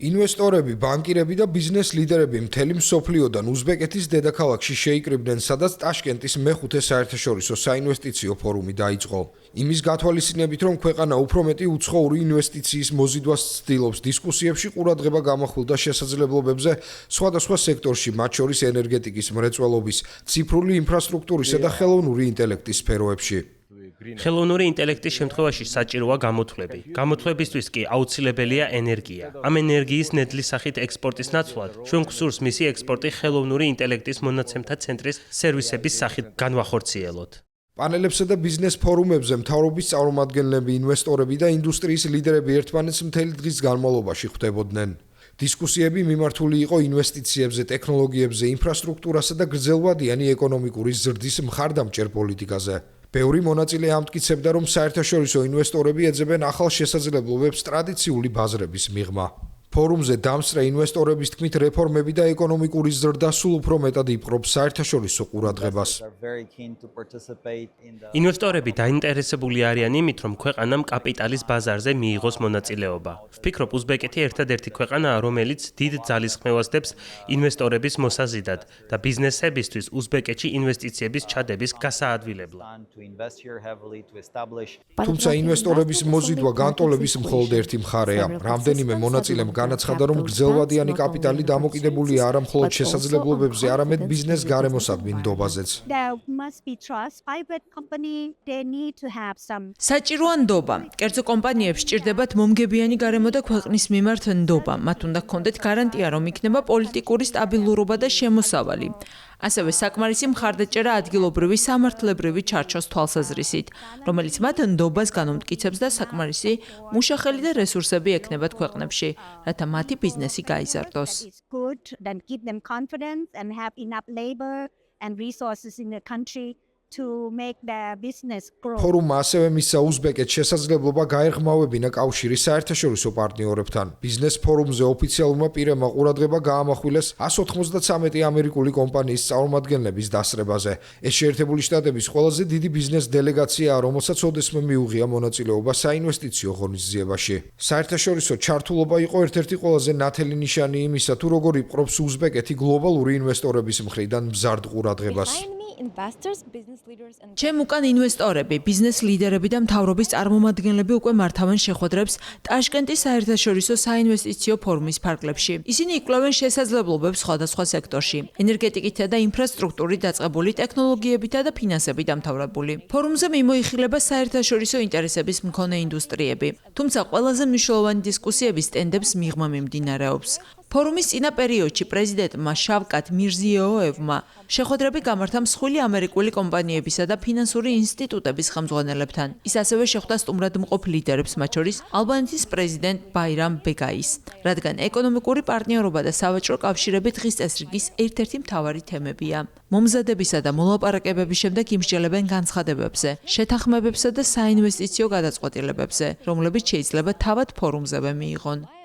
ინვესტორები, ბანკირები და ბიზნეს ლიდერები მთელი მსოფლიოდან უზბეკეთის დედაქალაქში შეიკრიბნენ, სადაც ტაშკენტის მეხუთე საერთაშორისო საინვესტიციო ფორუმი დაიწყო. იმის გათვალისწინებით, რომ ქვეყანა უფრო მეტი უცხოური ინვესტიციის მოზიდვას ცდილობს, დისკუსიებში ყურადღება გამახვილდა შესაძლებლობებზე სხვადასხვა სექტორში, მათ შორის ენერგეტიკის, მრეწველობის, ციფრული ინფრასტრუქტურისა და ხელოვნური ინტელექტის სფეროებში. ხელოვნური ინტელექტის შემთხვევაში საჭიროა გამოთვლები. გამოთვლებისთვის კი აუცილებელია ენერგია. ამ ენერგიის ნედლის სახით ექსპორტის ნაცვლად, ჩვენ გვსურს მისი ექსპორტი ხელოვნური ინტელექტის მონაცემთა ცენტრის სერვისების სახით განვახორციელოთ. პანელებსა და ბიზნეს ფორუმებზე მთავრობის წარმომადგენლები, ინვესტორები და ინდუსტრიის ლიდერები ერთმანეთს მთელი დღის განმავლობაში ხვდებოდნენ. დისკუსიები მიმართული იყო ინვესტიციებზე, ტექნოლოგიებზე, ინფრასტრუქტურასა და გრძელვადიანი ეკონომიკური ზრდის მხარდამჭერ პოლიტიკაზე. ბევრი მონაწილე ამტკიცებდა, რომ საერთაშორისო ინვესტორები ეძებენ ახალ შესაძლებლობებს ტრადიციული ბაზრების მიღმა. ფორუმზე დამსწრე ინვესტორების თქმით, რეფორმები და ეკონომიკური ზრდა სულ უფრო მეტად იპყრობს საერთაშორისო ყურადღებას. ინვესტორები დაინტერესებული არიან იმით, რომ ქვეყანამ კაპიტალის ბაზარზე მიიღოს მონაწილეობა. ვფიქრობ, უზბეკეთი ერთადერთი ქვეყანაა, რომელიც დიდ ძალისხმევას დებს ინვესტორების მოსაზიდად და ბიზნესებისთვის უზბეკეთში ინვესტიციების ჩადების გასაადვილებლად. თუმცა ინვესტორების მოზიდვა განტოლების მხოლოდ ერთი მხარეა. რამდენიმე მონაწილემ განაცხადა, რომ გრძელვადიანი კაპიტალი დამოკიდებულია არა მხოლოდ შესაძლებლობებზე, არამედ ბიზნეს გარემოსადმი ნდობაზეც. საჭიროა ნდობა. კერძო კომპანიებს სჭირდებათ მომგებიანი გარემო და ქვეყნის მიმართ ნდობა. მათ უნდა ჰქონდეთ გარანტია, რომ იქნება პოლიტიკური სტაბილურობა და შემოსავალი. ასევე საკმარისი მხარდაჭერა ადგილობრივი სამართლებრივი ჩარჩოს თვალსაზრისით, რომელიც მათ ნდობას განმტკიცებს და საკმარისი მუშახელი და რესურსები ექნებათ ქვეყნებში, რათა მათი ბიზნესი გაიზარდოს. ფორუმმა ასევე მისცა უზბეკეთს შესაძლებლობა გაერღმავებინა კავშირი საერთაშორისო პარტნიორებთან. ბიზნეს ფორუმზე ოფიციალურმა პირებმა ყურადღება გაამახვილეს 193 ამერიკული კომპანიის წარმომადგენლების დასწრებაზე. ეს შეერთებული შტატების ყველაზე დიდი ბიზნეს დელეგაციაა, რომელსაც ოდესმე მიუღია მონაწილეობა საინვესტიციო ღონისძიებაში. საერთაშორისო ჩართულობა იყო ერთ-ერთი ყველაზე ნათელი ნიშანი იმისა, თუ როგორ იპყრობს უზბეკეთი გლობალური ინვესტორების მხრიდან მზარდ ყურადღებას. ჩემ უკან ინვესტორები, ბიზნეს ლიდერები და მთავრობის წარმომადგენლები უკვე მართავენ შეხვედრებს ტაშკენტის საერთაშორისო საინვესტიციო ფორუმის ფარგლებში. ისინი იკვლევენ შესაძლებლობებს სხვადასხვა სექტორში, ენერგეტიკითა და ინფრასტრუქტურით დაწყებული ტექნოლოგიებითა და ფინანსებით დამთავრებული. ფორუმზე მიმოიხილება საერთაშორისო ინტერესების მქონე ინდუსტრიები, თუმცა ყველაზე მნიშვნელოვანი დისკუსიები სტენდებს მიღმა მიმდინარეობს. ფორუმის წინა პერიოდში პრეზიდენტმა შავკათ მირზიოევმა შეხვედრები გამართა მსხვილი ამერიკული კომპანიებისა და ფინანსური ინსტიტუტების ხელმძღვანელებთან. ის ასევე შეხვდა სტუმრად მყოფ ლიდერებს, მათ შორის ალბანეთის პრეზიდენტ ბაირამ ბეგაის, რადგან ეკონომიკური პარტნიორობა და სავაჭრო კავშირები დღის წესრიგის ერთ-ერთი მთავარი თემებია. მომზადებისა და მოლაპარაკებების შემდეგ იმსჯელებენ განცხადებებზე, შეთანხმებებსა და საინვესტიციო გადაწყვეტილებებზე, რომლებიც შეიძლება თავად ფორუმზევე მიიღონ.